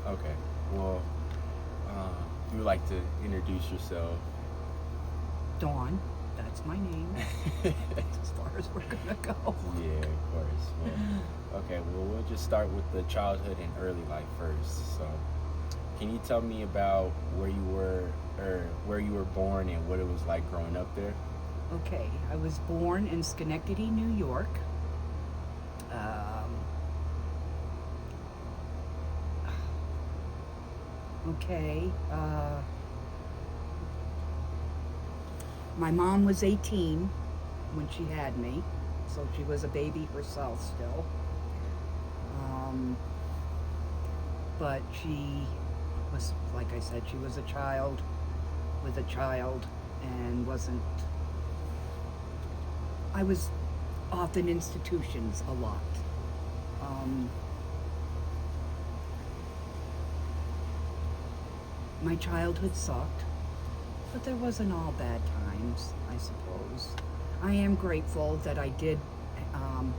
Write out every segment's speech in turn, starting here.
Okay. Well, if you would like to introduce yourself. Dawn, that's my name. As far as we're gonna go. Yeah, of course. Well, okay. Well, we'll just start with the childhood and early life first. So, can you tell me about where you were born and what it was like growing up there? Okay, I was born in Schenectady, New York. Okay. My mom was 18 when she had me, so she was a baby herself still. But she was, like I said, she was a child with a child and wasn't. I was off in institutions a lot. My childhood sucked, but there wasn't all bad times, I suppose. I am grateful that I did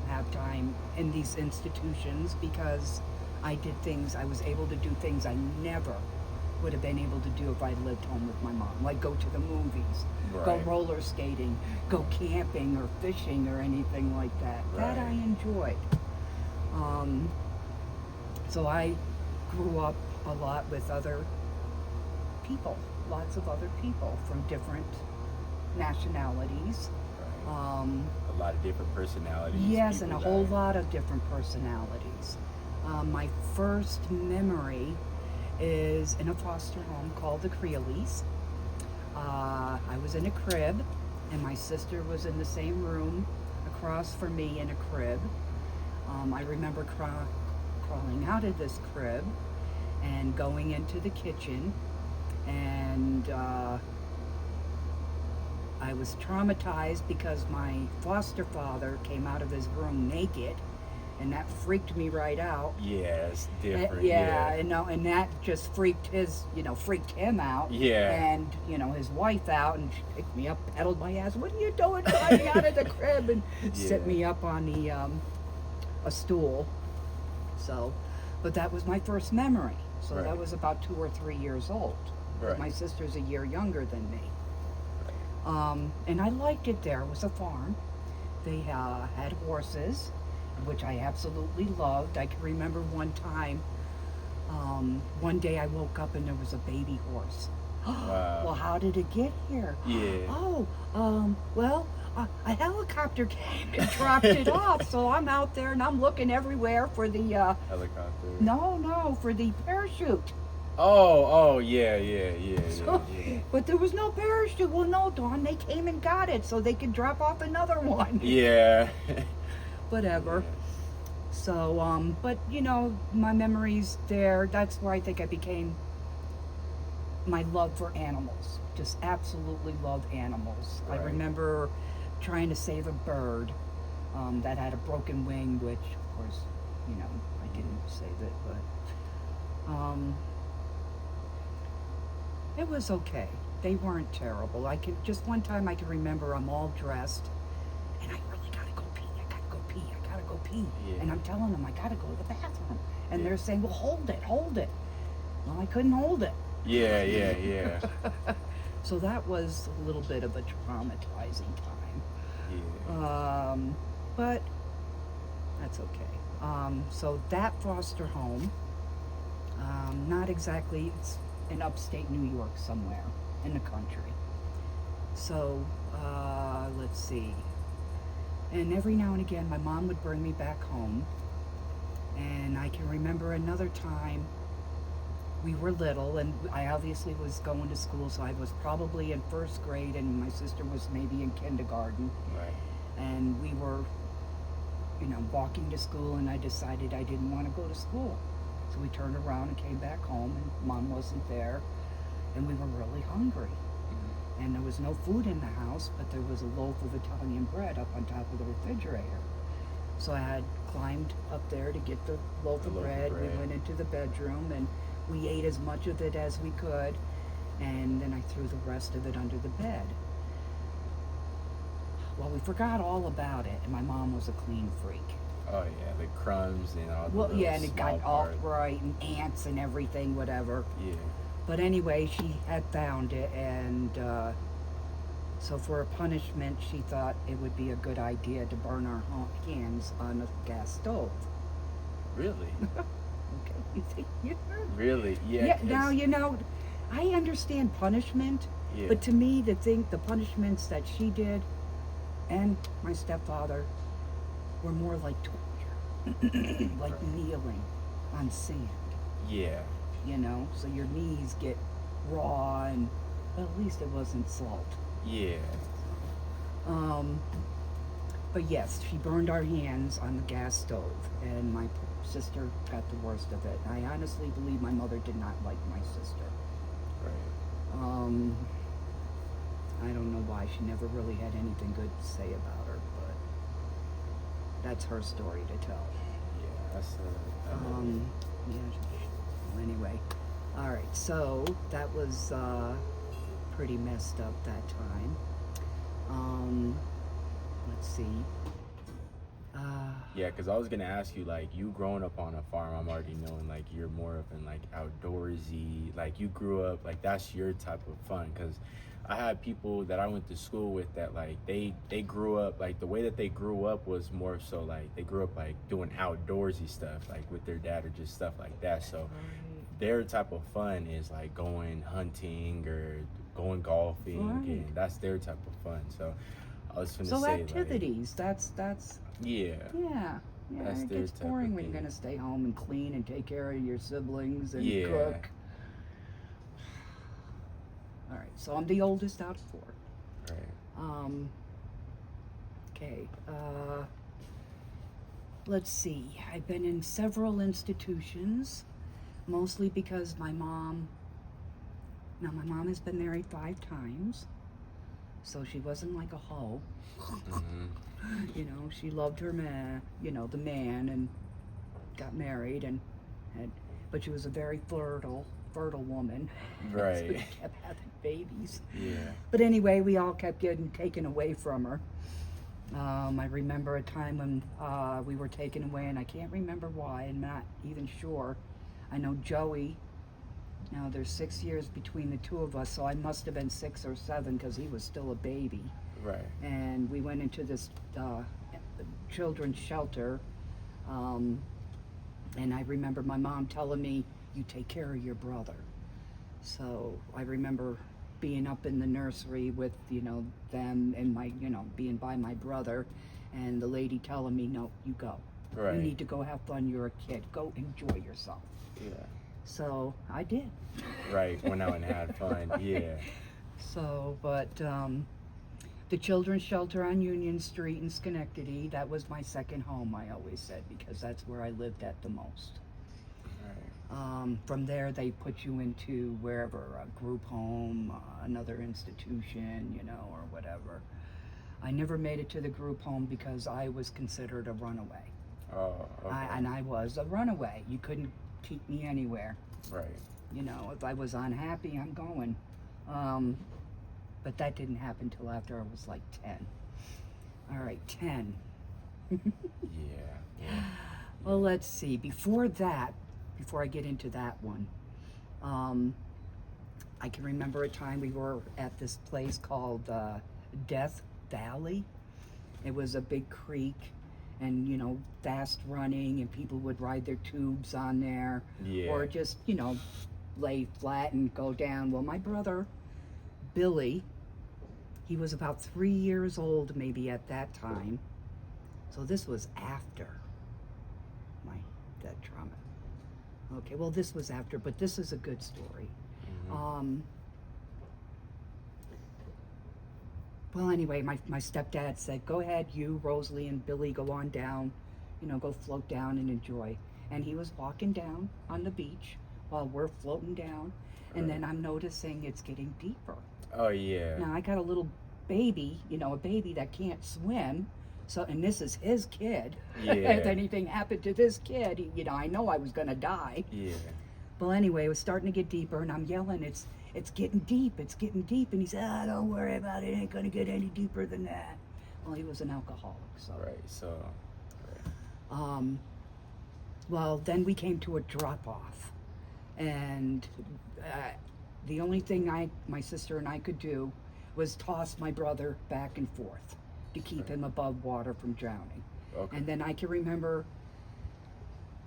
have time in these institutions because I was able to do things I never would have been able to do if I lived home with my mom, like go to the movies, go Right. roller skating, go camping or fishing or anything like that. That I Right. enjoyed. So I grew up a lot with other people, lots of other people from different nationalities. Right. A lot of different personalities. Yes, and a people whole that- lot of different personalities. My first memory is in a foster home called the Creoles. I was in a crib, and my sister was in the same room across from me in a crib. I remember crawling out of this crib and going into the kitchen, and I was traumatized because my foster father came out of his room naked, and that freaked me right out. Yeah, it's different. Yeah, and that just freaked him out. Yeah. And his wife out, and she picked me up, pedaled my ass. What are you doing, climbing out of the crib, and set Yeah. me up on the a stool. So, but that was my first memory. So Right. that was about 2 or 3 years old. Right. My sister's a year younger than me. And I liked it there. It was a farm. They had horses, which I absolutely loved. I can remember one time, one day I woke up and there was a baby horse. Wow. Well, how did it get here? Yeah. Oh, well, a helicopter came and dropped it off. So I'm out there and I'm looking everywhere for the, Helicopter. no, for the parachute. Oh, yeah. So, but there was no parachute. Well, no, Dawn, they came and got it so they could drop off another one. Yeah. Whatever. So, but my memories there, that's where I think I became my love for animals. Just absolutely love animals. Right. I remember trying to save a bird that had a broken wing, which, of course, I didn't save it, but it was okay. They weren't terrible. Just one time I can remember I'm all dressed and I really gotta go pee. I gotta go pee. Yeah. And I'm telling them I gotta go to the bathroom. And Yeah. they're saying, well, hold it. Well, I couldn't hold it. Yeah. So that was a little bit of a traumatizing time. Yeah. But that's okay. So that foster home, not exactly, it's in upstate New York somewhere in the country. So, let's see. And every now and again, my mom would bring me back home. And I can remember another time we were little, and I obviously was going to school, so I was probably in first grade, and my sister was maybe in kindergarten. Right. And we were, walking to school, and I decided I didn't want to go to school. So we turned around and came back home, and Mom wasn't there, and we were really hungry. And there was no food in the house, but there was a loaf of Italian bread up on top of the refrigerator. So I had climbed up there to get the loaf of bread. We went into the bedroom, and we ate as much of it as we could, and then I threw the rest of it under the bed. Well, we forgot all about it, and my mom was a clean freak. Oh yeah, the crumbs and all the Well, little yeah, and it small got all parts. right, and ants and everything, whatever. Yeah. But anyway, she had found it, and so for a punishment, she thought it would be a good idea to burn our hands on a gas stove. Really? Okay, you think you heard? Really? Yeah. Yeah. 'Cause- Now I understand punishment, yeah. but to me, the punishments that she did, and my stepfather, were more like torture, like Right. kneeling on sand. Yeah. So your knees get raw, and well, at least it wasn't salt. Yeah. Um, but yes, she burned our hands on the gas stove, and my sister got the worst of it. I honestly believe my mother did not like my sister. Right. I don't know why. She never really had anything good to say about her, but that's her story to tell. Yeah. That's Yeah. Well, anyway, all right. So that was pretty messed up that time. Let's see. Yeah, because I was gonna ask you, like, you growing up on a farm, I'm already knowing, like, you're more of an, like, outdoorsy, like, you grew up, like, that's your type of fun. Because I had people that I went to school with that, like, they grew up, like, the way that they grew up was more so, like, they grew up, like, doing outdoorsy stuff, like, with their dad or just stuff like that. So their type of fun is, like, going hunting or going golfing, Right. and that's their type of fun. So I was gonna So say, activities. That's yeah. yeah. That's It their gets type of boring when you're thing. gonna stay home and clean and take care of your siblings and Yeah. cook. All right. So I'm the oldest out of four. Right. Okay. Let's see. I've been in several institutions, mostly because my mom. Now my mom has been married 5 times, so she wasn't like a hoe. Mm-hmm. She loved her man. The man, and got married and had. But she was a very fertile woman. So Right. she kept having babies. Yeah. But anyway, we all kept getting taken away from her. I remember a time when we were taken away, and I can't remember why. I'm not even sure. I know Joey. Now there's 6 years between the two of us, so I must have been 6 or 7 because he was still a baby. Right. And we went into this children's shelter. And I remember my mom telling me, "You take care of your brother." So I remember being up in the nursery with, them and my, being by my brother, and the lady telling me, "No, you go. Right. You need to go have fun. You're a kid. Go enjoy yourself." Yeah. So I did. Right. Went out and had fun. Yeah. So, but the children's shelter on Union Street in Schenectady, that was my second home, I always said, because that's where I lived at the most. Right. From there, they put you into wherever, a group home, another institution, or whatever. I never made it to the group home because I was considered a runaway. Oh. Okay. I was a runaway. You couldn't keep me anywhere. Right. If I was unhappy, I'm going. But that didn't happen till after I was like 10. All right, 10. Yeah. Yeah. Well, let's see. Before I get into that one, I can remember a time we were at this place called Death Valley. It was a big creek, and fast running, and people would ride their tubes on there, Yeah. or just lay flat and go down. Well, my brother Billy, he was about 3 years old maybe at that time, so this was after that trauma. Okay, well, this was after, but this is a good story. Mm-hmm. Well, anyway, my stepdad said, "Go ahead, you, Rosalie, and Billy, go on down, go float down and enjoy." And he was walking down on the beach while we're floating down, and then I'm noticing it's getting deeper. Oh yeah. Now, I got a little baby, a baby that can't swim, so, and this is his kid. Yeah. If anything happened to this kid, I know I was gonna die. Yeah. Well, anyway, it was starting to get deeper, and I'm yelling, it's getting deep, it's getting deep. And he said, "Don't worry about it, ain't gonna get any deeper than that." Well, he was an alcoholic, so. Right. So. Um, well, then we came to a drop off, and the only thing my sister and I could do was toss my brother back and forth to keep him above water from drowning. Okay. And then I can remember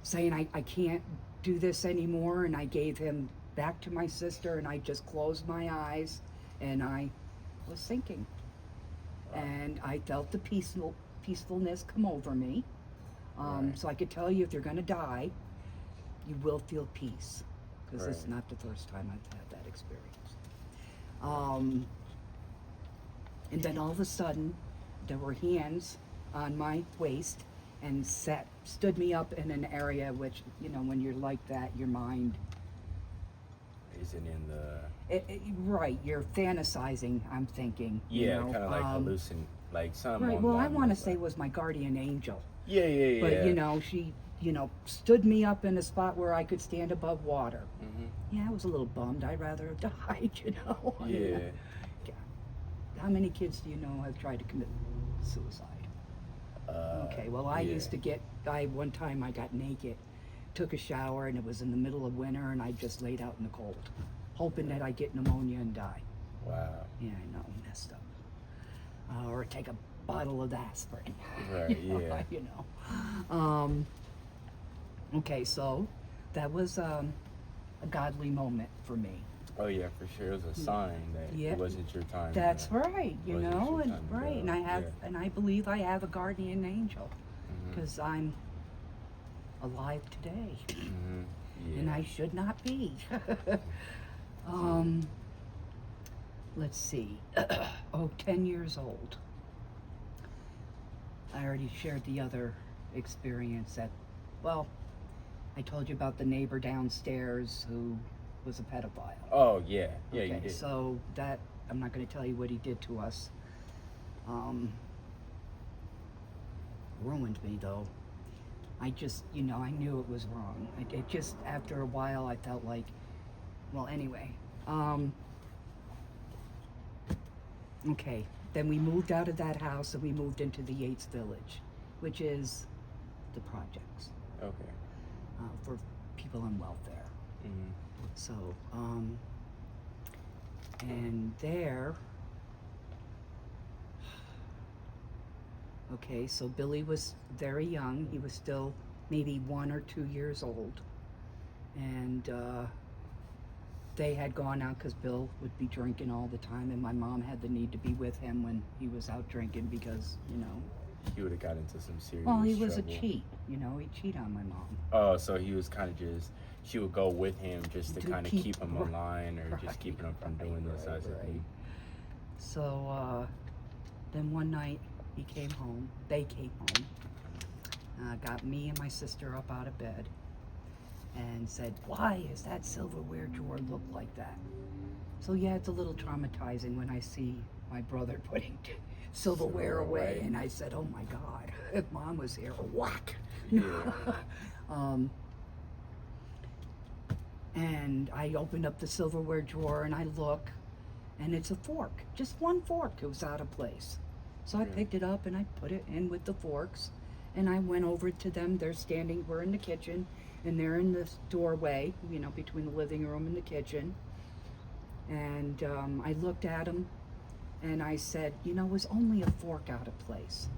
saying, I can't do this anymore, and I gave him back to my sister, and I just closed my eyes, and I was sinking. Wow. And I felt the peacefulness come over me. Right. So I could tell you, if you're going to die, you will feel peace, because it's Right. not the first time I've had that experience. And then all of a sudden, there were hands on my waist and stood me up in an area which, when you're like that, your mind, Isn't in the right, you're fantasizing, I'm thinking. yeah, kind of like hallucin, like something. Right, on well, the I lines want to of say that. was my guardian angel. Yeah, yeah, yeah. But, she, stood me up in a spot where I could stand above water. Mm-hmm. Yeah, I was a little bummed. I'd rather have died, Yeah. How many kids do you know have tried to commit suicide? Okay, well, I yeah. used to one time I got naked, took a shower, and it was in the middle of winter, and I just laid out in the cold, hoping that I'd get pneumonia and die. Wow. Yeah, I know, messed up. Or take a bottle of aspirin. Right. Yeah. Okay, so that was a godly moment for me. Oh yeah, for sure. It was a sign that Yeah. it wasn't your time. That's right, Wasn't your and time to right, go. and I have, Yeah. and I believe I have a guardian angel, Mhm. because I'm alive today, Mhm. Yeah. and I should not be. Let's see. 10 years old. I already shared the other experience I told you about the neighbor downstairs who was a pedophile. Oh yeah, yeah, Okay, you did. so that, I'm not going to tell you what he did to us. Ruined me, though. I just, I knew it was wrong. It just, after a while, I felt like, well, anyway. Okay, then we moved out of that house and we moved into the Yates Village, which is the projects Okay. for people on welfare. Mhm. So, and there, okay, so Billy was very young. He was still maybe 1 or 2 years old. And they had gone out because Bill would be drinking all the time, and my mom had the need to be with him when he was out drinking because, He would have got into some serious well, he was trouble. a cheat. He'd cheat on my mom. Oh, so he was kind of just. She would go with him just to To kind of keep him in line, or just right, keeping him from doing this as a right. thing. So then one night he came home. They came home. Got me and my sister up out of bed and said, "Why is that silverware drawer look like that?" So yeah, it's a little traumatizing when I see my brother putting silverware away, and I said, "Oh my God, if Mom was here, whack!" Yeah. And I opened up the silverware drawer and I look, and it's a fork, just one fork. It was out of place. So I picked it up and I put it in with the forks, and I went over to them. We're in the kitchen, and they're in this doorway, between the living room and the kitchen. And I looked at them and I said, it was only a fork out of place.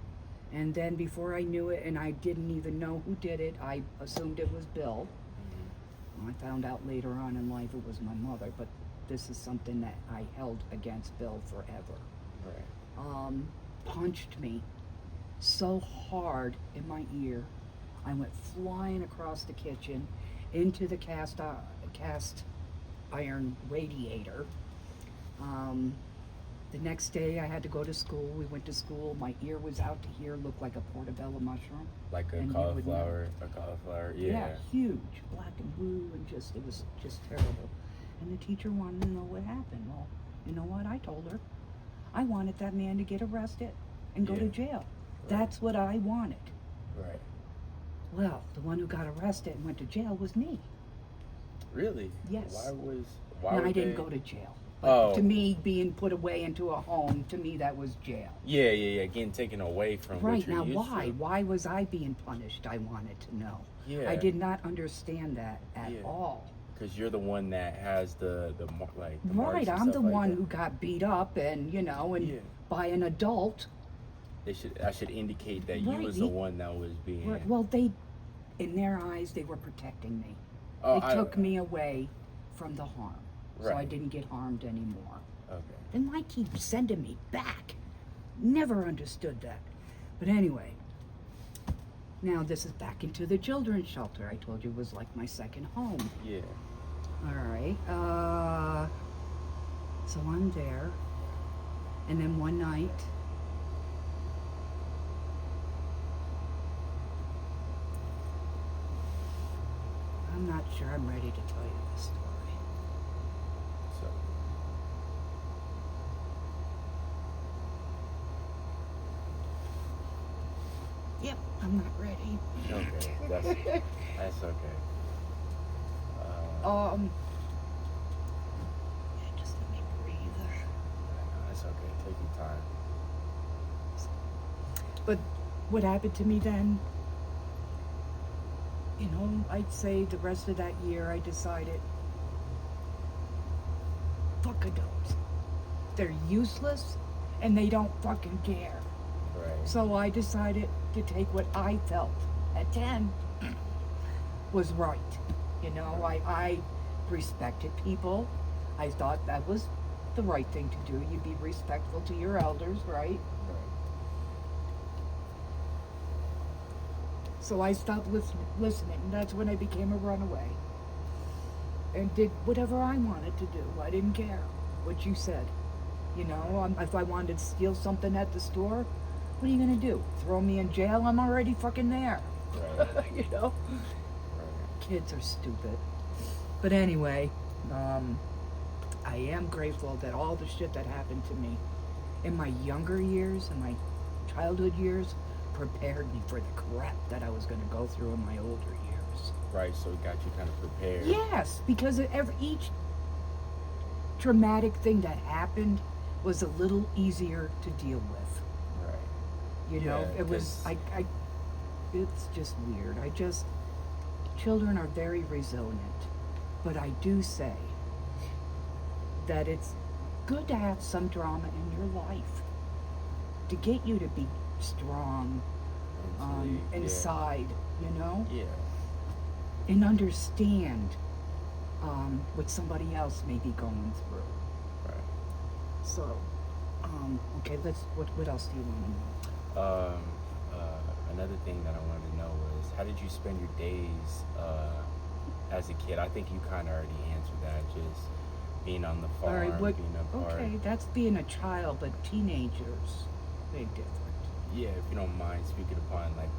And then before I knew it, and I didn't even know who did it, I assumed it was Bill. I found out later on in life it was my mother, but this is something that I held against Bill forever. Right. Punched me so hard in my ear, I went flying across the kitchen into the cast iron radiator. The next day I had to go to school. We went to school. My ear was out to here, looked like a portobello mushroom. Like a And you would cauliflower. A cauliflower. Yeah. huge, black and blue, and it was just terrible. And the teacher wanted to know what happened. Well, you know what? I told her I wanted that man to get arrested and go to jail. Right. That's what I wanted. Right. Well, the one who got arrested and went to jail was me. Really? Yes. Why And I would didn't they- go to jail. But Oh. to me, being put away into a home, to me that was jail. Yeah. Getting taken away from what Right, you're now used why? to. Why was I being punished? I wanted to know. Yeah. I did not understand that at Yeah. all. Because you're the one that has the like the marks Right, and I'm stuff the like one that. who got beat up and, and Yeah. by an adult. I should indicate that you Right, was the one that was being. Right, well, in their eyes, they were protecting me. Oh, They took me away from the harm. So I Right. didn't get harmed anymore. Okay. Then why keep sending me back? Never understood that. But anyway, now this is back into the children's shelter. I told you it was like my second home. Yeah. All right. So I'm there. And then one night, I'm not sure I'm ready to tell you this story. So. Yep, I'm not ready. Okay. That's okay. Yeah, just let me breathe. That's okay. Take your time. But what happened to me then? I'd say the rest of that year I decided, fuck adults. They're useless and they don't fucking care. Right. So I decided to take what I felt at 10 was right. I respected people. I thought that was the right thing to do. You be respectful to your elders, right? Right. So I stopped listening. That's when I became a runaway. And did whatever I wanted to do. I didn't care what you said. If I wanted to steal something at the store, what are you going to do? Throw me in jail? I'm already fucking there. Right. Right. Kids are stupid. But anyway, I am grateful that all the shit that happened to me in my younger years, in my childhood years, prepared me for the crap that I was going to go through in my older years. Right. So it got you kind of prepared. Yes, because each traumatic thing that happened was a little easier to deal with. Right. Yeah, It was, 'cause- it's just weird. Children are very resilient, but I do say that it's good to have some drama in your life to get you to be strong Mentally, inside, Yeah. and understand what somebody else may be going through. Right. So, okay, what else do you want to know? Another thing that I wanted to know was, how did you spend your days as a kid? I think you kind of already answered that. Just being on the farm, All right, being apart. okay, that's being a child, but teenagers, big difference. Yeah, if you don't mind speaking upon like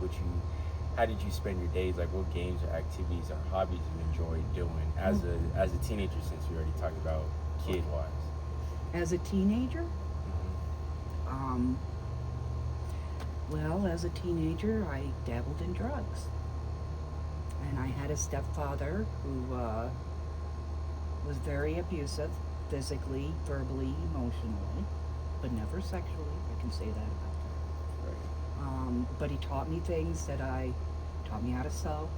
how did you spend your days? Like, what games or activities or hobbies you enjoy doing as a teenager? Since we already talked about kid wise. As a teenager, Mm-hmm. well, as a teenager, I dabbled in drugs. And I had a stepfather who was very abusive, physically, verbally, emotionally, but never sexually. I can say that about Right. But he taught me things taught me how to sew,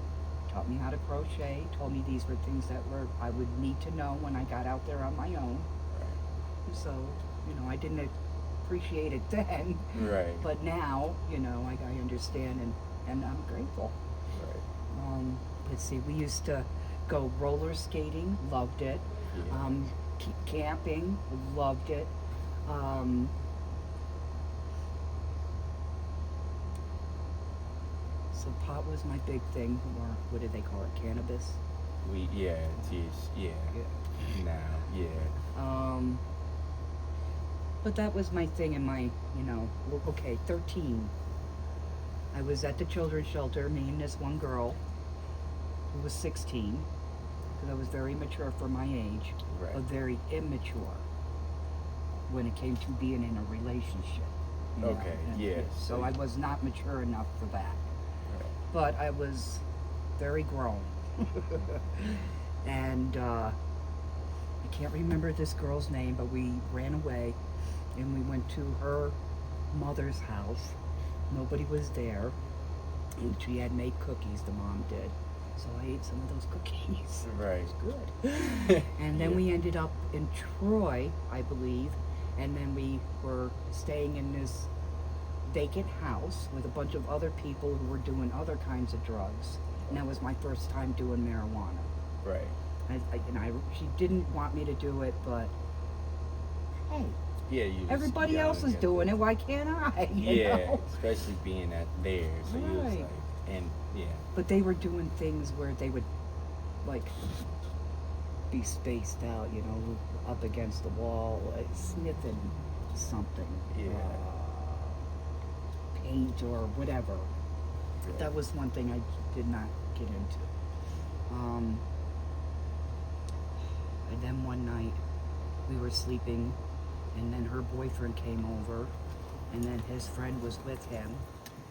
taught me how to crochet, told me these were things that I would need to know when I got out there on my own. Right. So, I didn't appreciate it then. Right. But now, I understand and I'm grateful. Right. Let's see, we used to go roller skating, loved it. Yeah. Camping, loved it. So pot was my big thing, or what did they call it, cannabis? Yeah. Now, yeah. But that was my thing in my, 13. I was at the children's shelter, me and this one girl who was 16, because I was very mature for my age, Right. but very immature when it came to being in a relationship. Okay, yeah, So so- I was not mature enough for that. Right. But I was very grown. And I can't remember this girl's name, but we ran away and we went to her mother's house. Nobody was there. And she had made cookies, the mom did. So I ate some of those cookies. Right. It was good. And then Yeah. we ended up in Troy, I believe. And then we were staying in this vacant house with a bunch of other people who were doing other kinds of drugs. And that was my first time doing marijuana. Right. She didn't want me to do it, but hey, Yeah, you just everybody gotta else is get doing this. it. Why can't I? You Yeah, know? especially being at there. So you was Right. like, and yeah, But they were doing things where they would, like, be spaced out, you know, up against the wall, sniffing something. Yeah. Paint or whatever. yeah. That was one thing I did not get into. And then one night we were sleeping, and then her boyfriend came over, and then his friend was with him,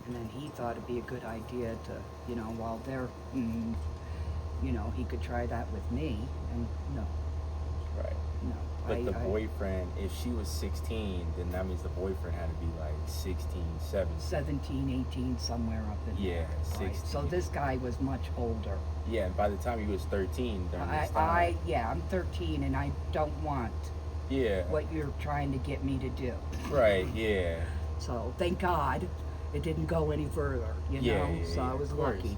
and then he thought it'd be a good idea to, you know, while they're, you know, he could try that with me, and no, Right. no. But the boyfriend, if she was 16, then that means the boyfriend had to be like 16, 17. 17, 18, somewhere up in Yeah, there. 16. Right. So this guy was much older. Yeah, and by the time he was 13, during this time. I'm 13 and I don't want Yeah. what you're trying to get me to do. Right, yeah. So thank God it didn't go any further, you Yeah, know. yeah, So yeah, I was of course. lucky.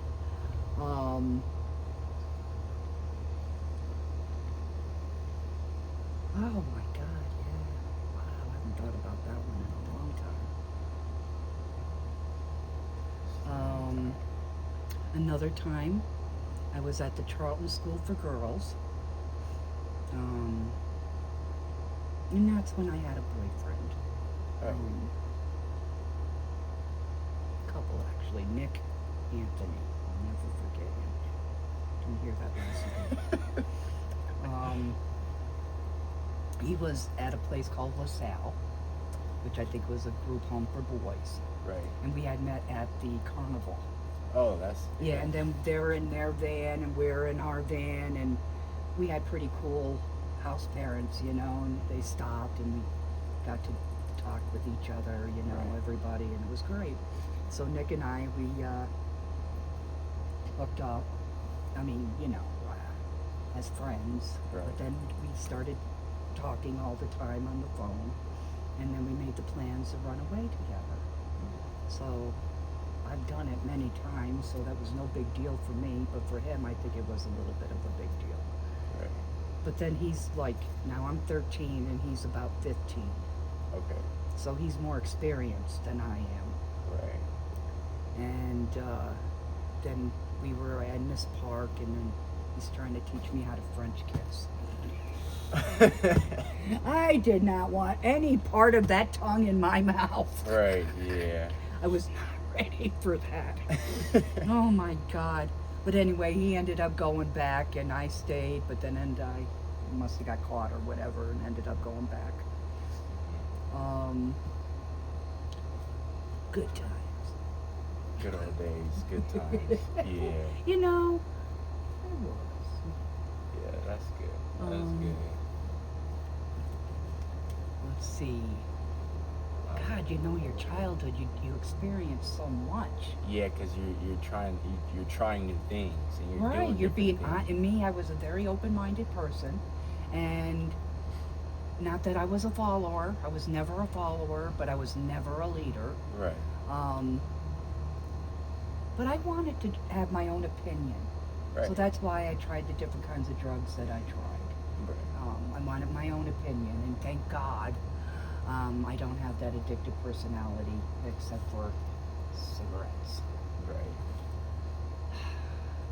Oh my God, yeah. Wow, I haven't thought about that one in a long time. Another time, I was at the Charlton School for Girls. And that's when I had a boyfriend. Right. Couple actually, Nick Anthony. I'll never forget him. Didn't hear that last name. He was at a place called LaSalle, which I think was a group home for boys. Right. And we had met at the carnival. Oh, that's. Yeah, and then they're in their van and we're in our van, and we had pretty cool house parents, you know, and they stopped and we got to talk with each other, you know, Right. everybody, and it was great. So Nick and I, we hooked up. I mean, you know, as friends. Right. But then we started talking all the time on the phone, and then we made the plans to run away together. So I've done it many times, so that was no big deal for me, but for him I think it was a little bit of a big deal. Right. But then he's like, now I'm 13 and he's about 15, Okay. so he's more experienced than I am. Right. And then we were at Miss Park, and then he's trying to teach me how to French kiss. I did not want any part of that tongue in my mouth. Right, yeah. I was not ready for that. Oh my God. But anyway, he ended up going back and I stayed, but then I must have got caught or whatever and ended up going back. Good times. Good old days, good times. Yeah. You know, it was. Yeah, that's good. That's Um, good. Let's see. God, you know, your childhood, you experience so much. Yeah, because you're trying new things and you're Right, doing you're being different things. and me, I was a very open-minded person, and not that I was a follower. I was never a follower, but I was never a leader. Right. But I wanted to have my own opinion, Right. so that's why I tried the different kinds of drugs that I tried. Right. I wanted my own opinion, and thank God, I don't have that addictive personality except for cigarettes. Right.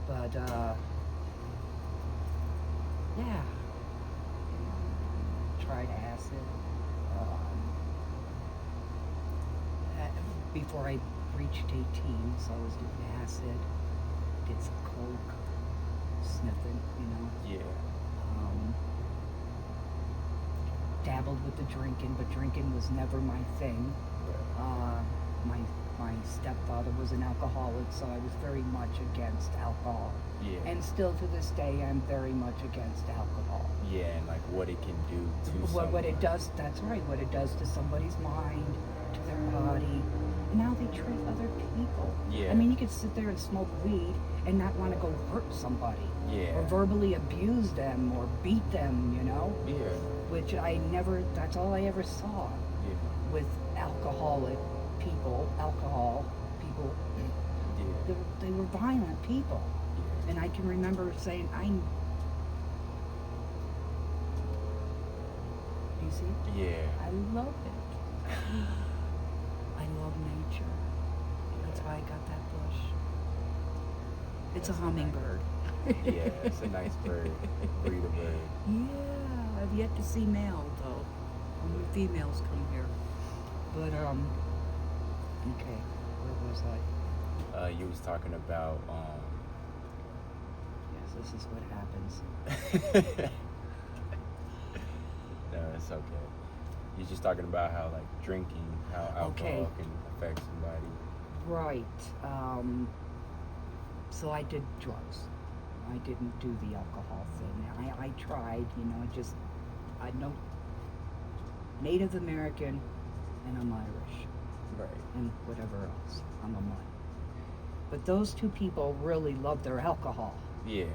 But yeah, tried acid before I reached 18, so I was doing acid, did some coke, sniffing, you know. Yeah. Dabbled with the drinking, but drinking was never my thing. Right. My My stepfather was an alcoholic, so I was very much against alcohol. Yeah. And still to this day, I'm very much against alcohol. Yeah, and like what it can do to What it someone. does, that's right, what it does to somebody's mind, to their body, and how they treat other people. Yeah. I mean, you could sit there and smoke weed and not want to go hurt somebody. Yeah. Or verbally abuse them or beat them, you know? Yeah. Which that's all I ever saw Yeah. with alcohol people. Yeah. They were violent people. Yeah. And I can remember saying, you see? Yeah. I love it. I love nature. That's why I got that bush. It's That's a hummingbird. Yeah, it's a nice bird. Breed of bird. Yeah, I've yet to see male though. Only females come here. But okay, where was I? You was talking about Yes, this is what happens. No, it's okay. You're just talking about how like drinking, how alcohol Okay. can affect somebody. Right. So I did drugs. I didn't do the alcohol thing. I tried, I know Native American and I'm Irish Right. and whatever else. I'm a mutt. But those two people really love their alcohol. Yeah.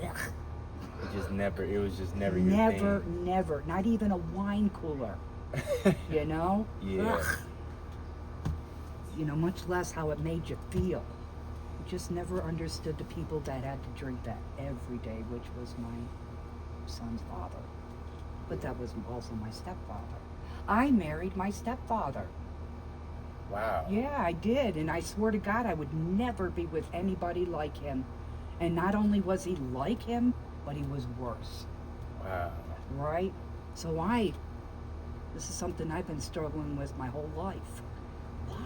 It was just never your Never, thing. never. Not even a wine cooler, you know? Yeah. Ugh. Much less how it made you feel. Just never understood the people that had to drink that every day, which was my son's father. But that was also my stepfather. I married my stepfather. Wow. Yeah, I did. And I swear to God, I would never be with anybody like him. And not only was he like him, but he was worse. Wow. Right? So this is something I've been struggling with my whole life. Why?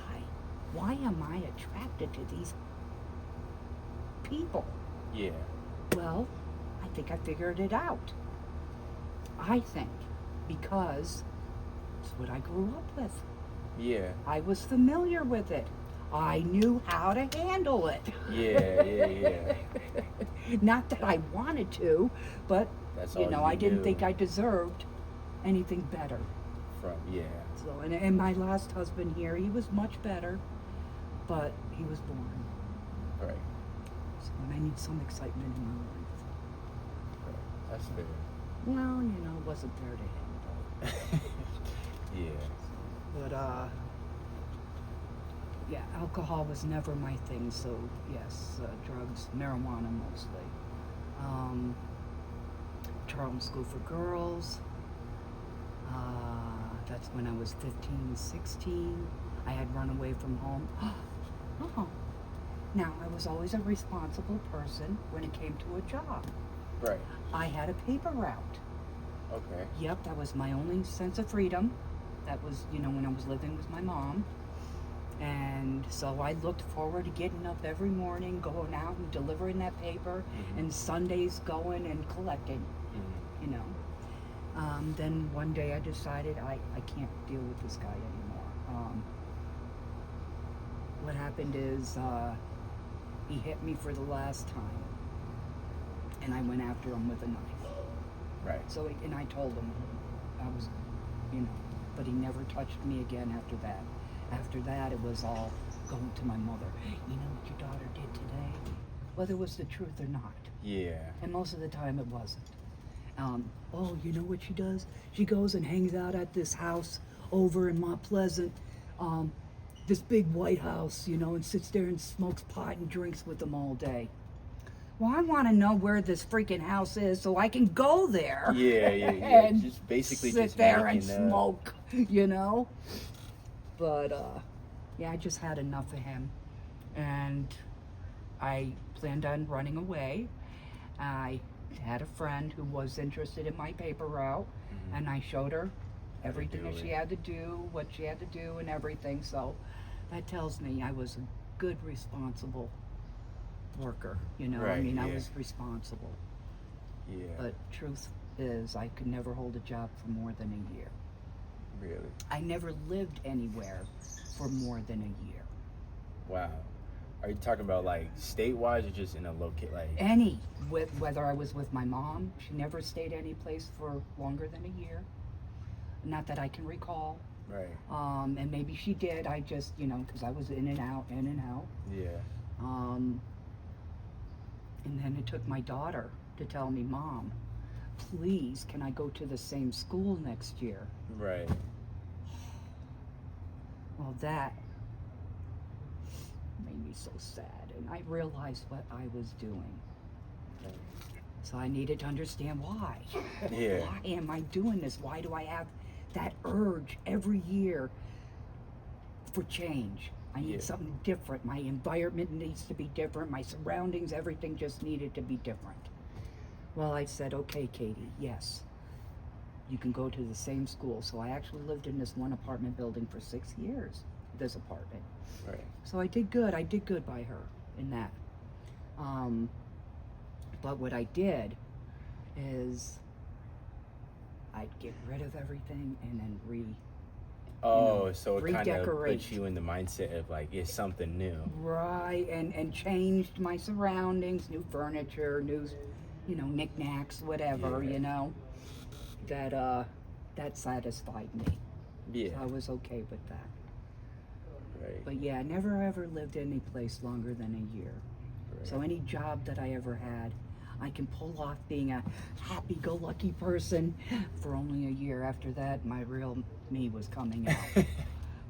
Why am I attracted to these people? Yeah. Well, I think I figured it out. I think because it's what I grew up with. Yeah. I was familiar with it. I knew how to handle it. Yeah. Not that I wanted to, but That's all I didn't knew. think I deserved anything better. Yeah. So, and my last husband here, he was much better, but he was born. Right. So, and I need some excitement in my life. Right. That's fair. Well, it wasn't fair to him, Yeah. but yeah, alcohol was never my thing. So yes, drugs, marijuana mostly. Charlton School for Girls. That's when I was 15, 16. I had run away from home. Oh. Now, I was always a responsible person when it came to a job. Right. I had a paper route. Okay. Yep, that was my only sense of freedom. That was, when I was living with my mom. And so I looked forward to getting up every morning, going out and delivering that paper, and Sundays going and collecting, Then one day I decided I can't deal with this guy anymore. What happened is he hit me for the last time, and I went after him with a knife. Right. So, and I told him I was, but he never touched me again after that. After that, it was all going to my mother. You know what your daughter did today? Whether it was the truth or not. Yeah. And most of the time it wasn't. Oh, you know what she does? She goes and hangs out at this house over in Mont Pleasant, this big white house, and sits there and smokes pot and drinks with them all day. Well, I want to know where this freaking house is so I can go there. Yeah. And just basically sit just there and making, smoke, But yeah, I just had enough of him, and I planned on running away. I had a friend who was interested in my paper route, and I showed her everything that she had to do, what she had to do, and everything. So that tells me I was a good, responsible worker. Right, I yeah. was responsible. Yeah. But truth is, I could never hold a job for more than a year. Really? I never lived anywhere for more than a year. Wow. Are you talking about like state-wise or just in a like? Any, whether I was with my mom, she never stayed any place for longer than a year. Not that I can recall. Right. And maybe she did. I just, because I was in and out, in and out. Yeah. And then it took my daughter to tell me, Mom, please, can I go to the same school next year? Right. Well, that made me so sad. And I realized what I was doing. Okay. So I needed to understand why. Yeah. Why am I doing this? Why do I have that urge every year for change? I need something different. My environment needs to be different. My surroundings, everything just needed to be different. Well, I said, okay, Katie, yes, you can go to the same school. So I actually lived in this one apartment building for 6 years, this apartment. Right. So I did good. I did good by her in that. But what I did is I'd get rid of everything and then so it kind of redecorate. puts you in the mindset of like it's something new. Right, and changed my surroundings, new furniture, new, knickknacks, whatever, that satisfied me. Yeah. So I was okay with that. Right. But yeah, I never ever lived any place longer than a year. Right. So any job that I ever had, I can pull off being a happy-go-lucky person for only a year. After that, my real me was coming out,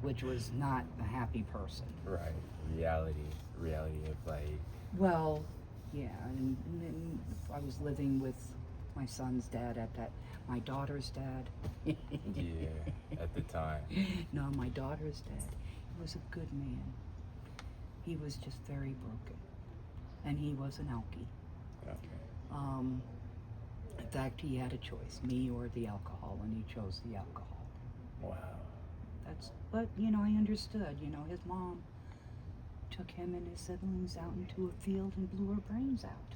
which was not a happy person. Right. Reality of like. Well, yeah, and then I was living with my son's dad at that, my daughter's dad. Yeah, at the time. No, my daughter's dad. He was a good man. He was just very broken, and he was an alkie. Okay. In fact, he had a choice, me or the alcohol, and he chose the alcohol. Wow. But I understood, his mom took him and his siblings out into a field and blew her brains out.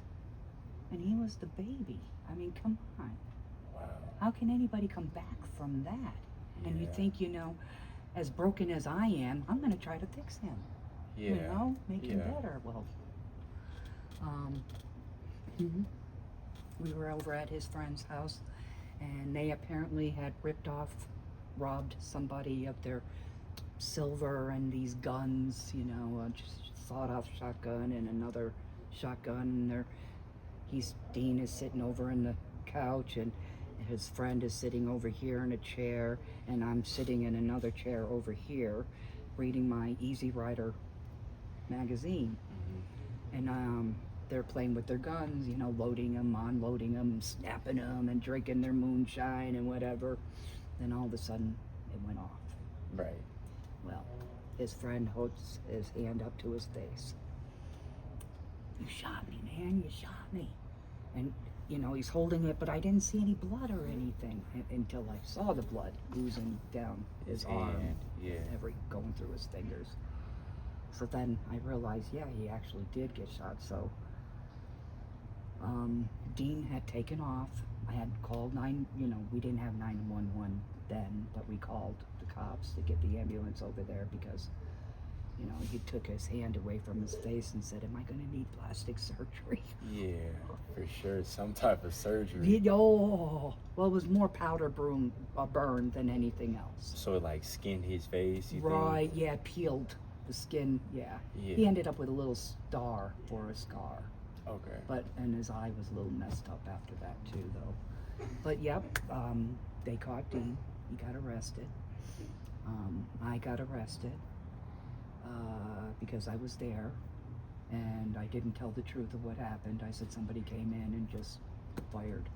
And he was the baby. I mean, come on. Wow. How can anybody come back from that? And you think, as broken as I am, I'm going to try to fix him. Yeah. Make him better. Well, we were over at his friend's house, and they apparently had robbed somebody of their silver and these guns, just sawed-off shotgun and another shotgun. And Dean is sitting over in the couch, and his friend is sitting over here in a chair, and I'm sitting in another chair over here, reading my Easy Rider magazine. Mm-hmm. And they're playing with their guns, loading them, unloading them, snapping them, and drinking their moonshine and whatever. Then all of a sudden, it went off. Right. Well, his friend holds his hand up to his face. You shot me, man, you shot me. And, he's holding it, but I didn't see any blood or anything until I saw the blood oozing down his arm. Going through his fingers. So then I realized, yeah, he actually did get shot. So Dean had taken off. I had called we didn't have 911 then, but we called the cops to get the ambulance over there because, he took his hand away from his face and said, am I going to need plastic surgery? Yeah, for sure. Some type of surgery. Well, it was more powder burn than anything else. So it like skinned his face, you Right, think? yeah, peeled the skin, yeah. He ended up with a little star for a scar. Okay. And his eye was a little messed up after that too, though. But yep, they caught Dean. He got arrested. I got arrested because I was there, and I didn't tell the truth of what happened. I said somebody came in and just fired.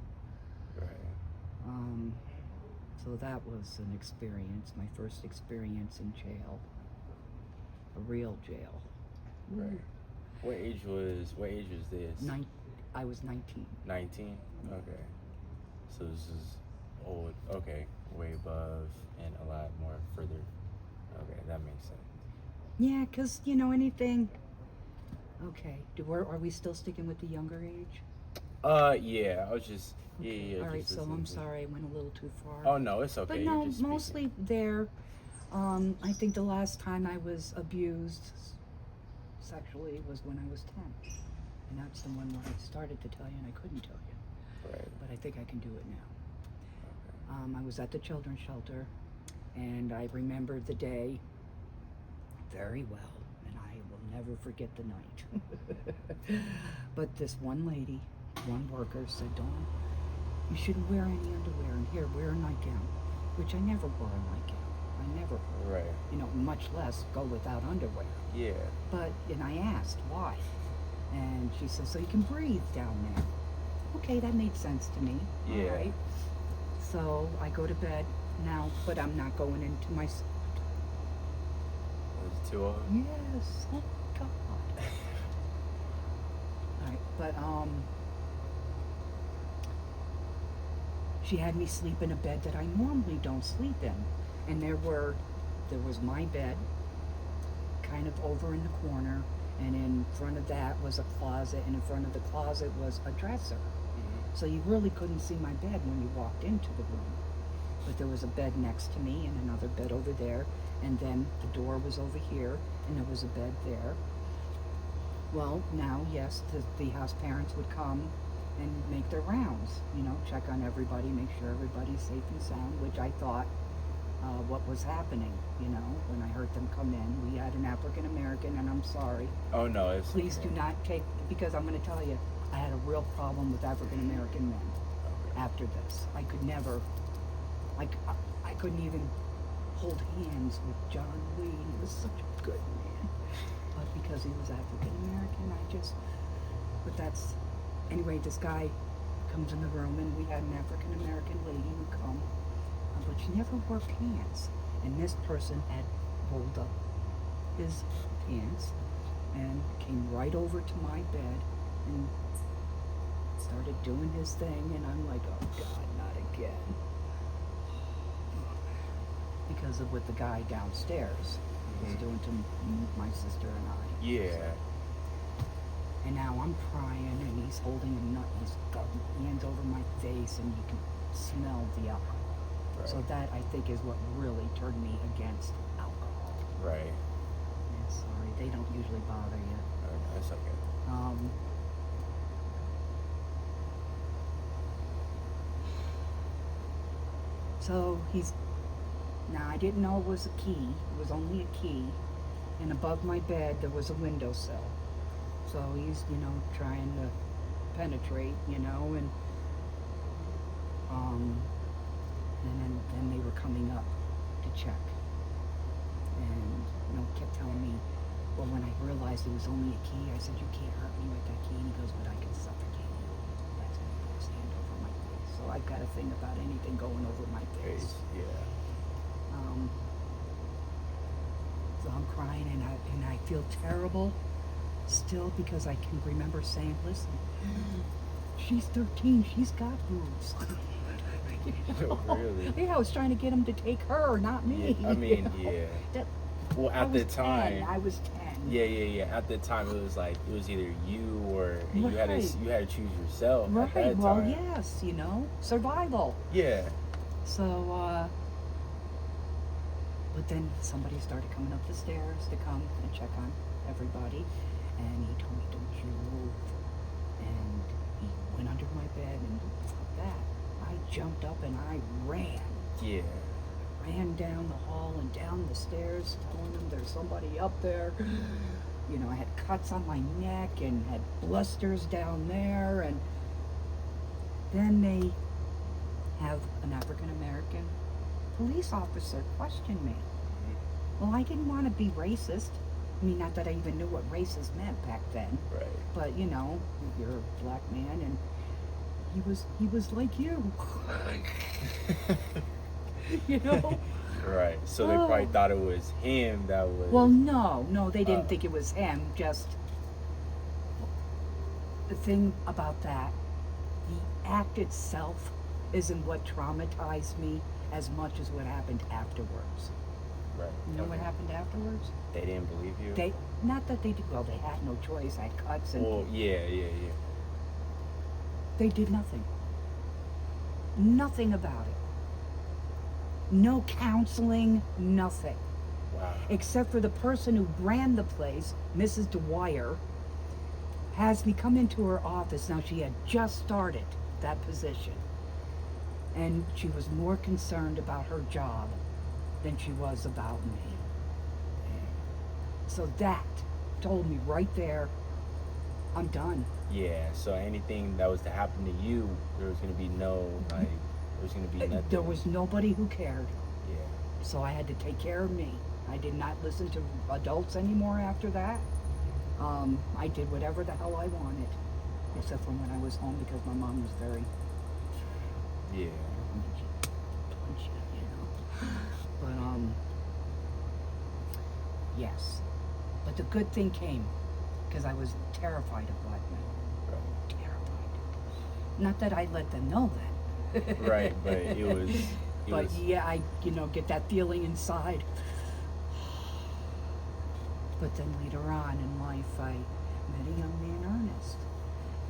Right. So that was an experience, my first experience in jail, a real jail. Right. What age was this? I was 19. 19? Okay. So this is old. Okay. Way above and a lot more further. Okay, that makes sense. Yeah, because, anything... Okay, are we still sticking with the younger age? Yeah, I was just... Yeah, yeah. All right, just so listen I'm to- sorry, I went a little too far. Oh no, it's okay. But You're no, just speaking. mostly there. I think the last time I was abused sexually was when I was 10. And that's the one where I started to tell you and I couldn't tell you. Right. But I think I can do it now. Okay. I was at the children's shelter and I remember the day very well. And I will never forget the night. But this one lady, one worker said, Dawn, you shouldn't wear any underwear. And here, wear a nightgown. Which I never wore a nightgown. I never, Right. much less go without underwear. Yeah. But, and I asked, why? And she said, so you can breathe down there. Okay, that made sense to me. Yeah. All right. So I go to bed now, but I'm not going into my... There's two of them. Yes, oh God. All right, but, she had me sleep in a bed that I normally don't sleep in. And there was my bed, kind of over in the corner, and in front of that was a closet, and in front of the closet was a dresser. Mm-hmm. So you really couldn't see my bed when you walked into the room. But there was a bed next to me and another bed over there, and then the door was over here, and there was a bed there. Well, now, yes, the house parents would come and make their rounds, check on everybody, make sure everybody's safe and sound, which I thought what was happening, when I heard them come in. We had an African American, and I'm sorry. Oh no, it's Please okay. do not take, because I'm going to tell you, I had a real problem with African American men Okay. after this. I could never, I couldn't even hold hands with John Lee. He was such a good man. But because he was African American, but that's, anyway, this guy comes in the room, and we had an African American lady who come, but she never wore pants. And this person had rolled up his pants and came right over to my bed and started doing his thing, and I'm like, oh God, not again. Because of what the guy downstairs was doing to my sister and I. Yeah. And now I'm crying, and he's holding a nut, he's got hands over my face, and you can smell the alcohol. Right. So that, I think, is what really turned me against alcohol. Right. Yeah, sorry, they don't usually bother you. That's okay. So now I didn't know it was a key. It was only a key. And above my bed, there was a windowsill. So he's, trying to penetrate, and then they were coming up to check. And, kept telling me, well, when I realized it was only a key, I said, you can't hurt me with that key. And he goes, but I can suffocate you. That's when he put his hand over my face. So I've got a thing about anything going over my face. Yeah. So I'm crying, and I feel terrible still, because I can remember saying, listen, she's 13, she's got boobs. Really? Yeah, I was trying to get him to take her, not me. Yeah, I mean, yeah. That, Well, I at the was time. 10. I was 10. Yeah. At the time, it was either you or and you had to Right. choose yourself at Right, that well, time. yes, survival. Yeah. So, but then somebody started coming up the stairs to come and check on everybody, and he told me, don't you move. And he went under my bed, and fuck that. I jumped up and I ran. Yeah. Ran down the hall and down the stairs, telling them there's somebody up there. I had cuts on my neck and had blisters down there, and then they have an African American police officer question me. Well, I didn't want to be racist. I mean, not that I even knew what racist meant back then. Right. But you're a black man, and he was like you. Right. So they probably thought it was him that was. Well, no, they didn't think it was him. Just the thing about that, the act itself isn't what traumatized me as much as what happened afterwards. Right. You know what happened afterwards? They didn't believe you. Not that they did. Well, they had no choice. I had cuts, and Well, yeah. they did nothing. Nothing about it. No counseling, nothing. Wow. Except for the person who ran the place, Mrs. Dwyer, has me come into her office. Now, she had just started that position. And she was more concerned about her job than she was about me. So that told me right there, I'm done. Yeah. So anything that was to happen to you, there was gonna be no like. There's gonna be nothing. There was nobody who cared. Yeah. So I had to take care of me. I did not listen to adults anymore after that. I did whatever the hell I wanted, except for when I was home because my mom was very Yeah. punchy, you know. But yes. But the good thing came because I was terrified of black men. Right. Terrified. Not that I let them know that. Right, but it was. But yeah, I get that feeling inside. But then later on in life, I met a young man, Ernest.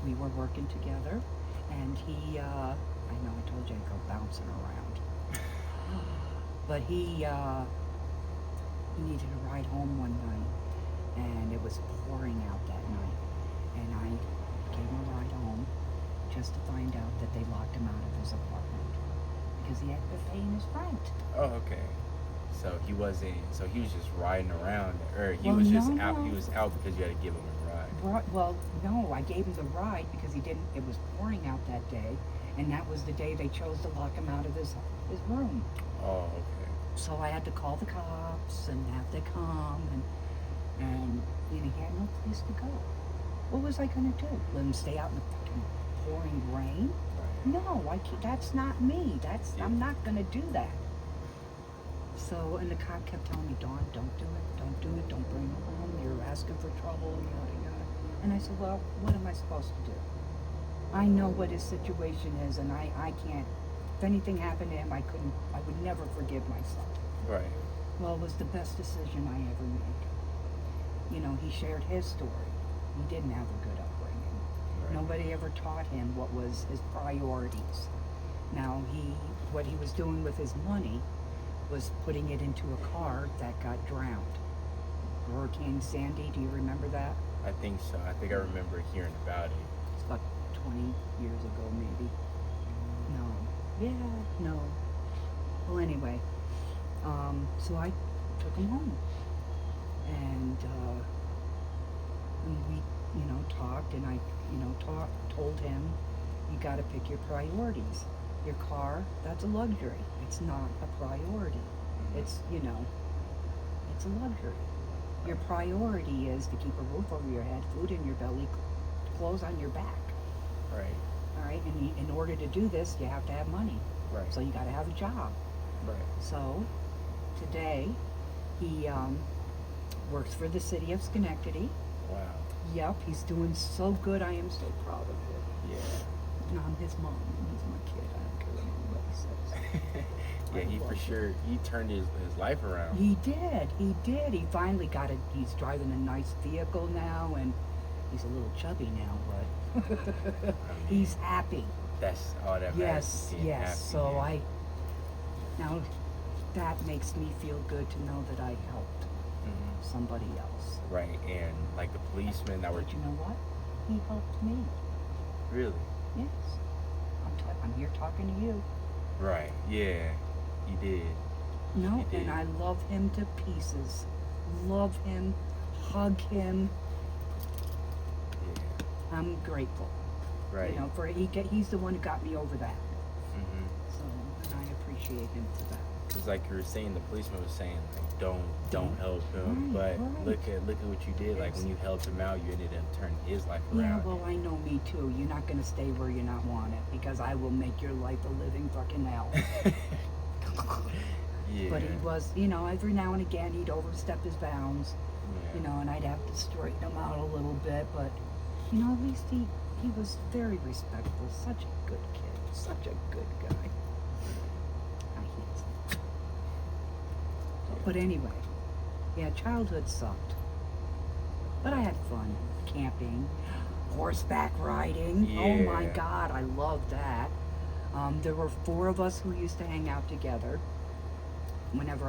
We were working together, and he, I know I told you I'd go bouncing around. But he needed a ride home one night, and it was pouring out that night. And I gave him a ride home just to find out that they locked him out of his apartment because he hadn't been paying his rent. Oh, okay. So he wasn't. So he was just riding around, or he Well, was just no, out. no. He was out because you had to give him a ride. Well, no, I gave him the ride because he didn't. It was pouring out that day, and that was the day they chose to lock him out of his room. Oh, okay. So I had to call the cops and have they come, and he had no place to go. What was I gonna do? Let him stay out in the fucking pouring rain? Right. No, I can't. That's not me. Yeah. I'm not gonna do that. So, and the cop kept telling me, Dawn, don't do it, don't do it, don't bring him home, you're asking for trouble, and yada yada. And I said, well, what am I supposed to do? I know what his situation is, and I can't, if anything happened to him, I would never forgive myself. Right. Well, it was the best decision I ever made. He shared his story. He didn't have a good upbringing. Right. Nobody ever taught him what was his priorities. Now, what he was doing with his money was putting it into a car that got drowned. Hurricane Sandy, do you remember that? I think so. I think I remember hearing about it. It's about 20 years ago, maybe. No. Yeah, no. Well, anyway, so I took him home. And we, talked, and I, told him, you got to pick your priorities. Your car, that's a luxury. It's not a priority. It's, it's a luxury. Your priority is to keep a roof over your head, food in your belly, clothes on your back. Right. All right, and in order to do this, you have to have money. Right. So you got to have a job. Right. So today, he works for the city of Schenectady. Wow. Yep, he's doing so good. I am so proud of him. Yeah. And I'm his mom. He's my kid. I don't care what anybody says. Yeah, he for sure, he turned his life around. He did. He finally got it. He's driving a nice vehicle now, and he's a little chubby now, but he's happy. That's all that matters. Yes, being yes. happy, So yeah. now that makes me feel good to know that I helped Mhm. somebody else. Right, and like the policemen that were But you know what? He helped me. really Yes. I'm here talking to you. right. Yeah, you did. No, You did. and I love him to pieces. Love him, hug him. Yeah. I'm grateful. Right. He's the one who got me over that. Mhm. So, and I appreciate him for that. Because like you were saying, the policeman was saying like don't help him, Right, but right. look at what you did. Like when you helped him out, you ended up turning his life Yeah, around. well, I know me too. You're not going to stay where you're not wanted because I will make your life a living fucking hell. Yeah. But he was, every now and again he'd overstep his bounds, Yeah. and I'd have to straighten him out a little bit. But, at least he was very respectful. Such a good kid. Such a good guy. I hate him. But anyway, yeah, childhood sucked. But I had fun. Camping, horseback riding. Oh my Yeah. God, I love that. There were four of us who used to hang out together whenever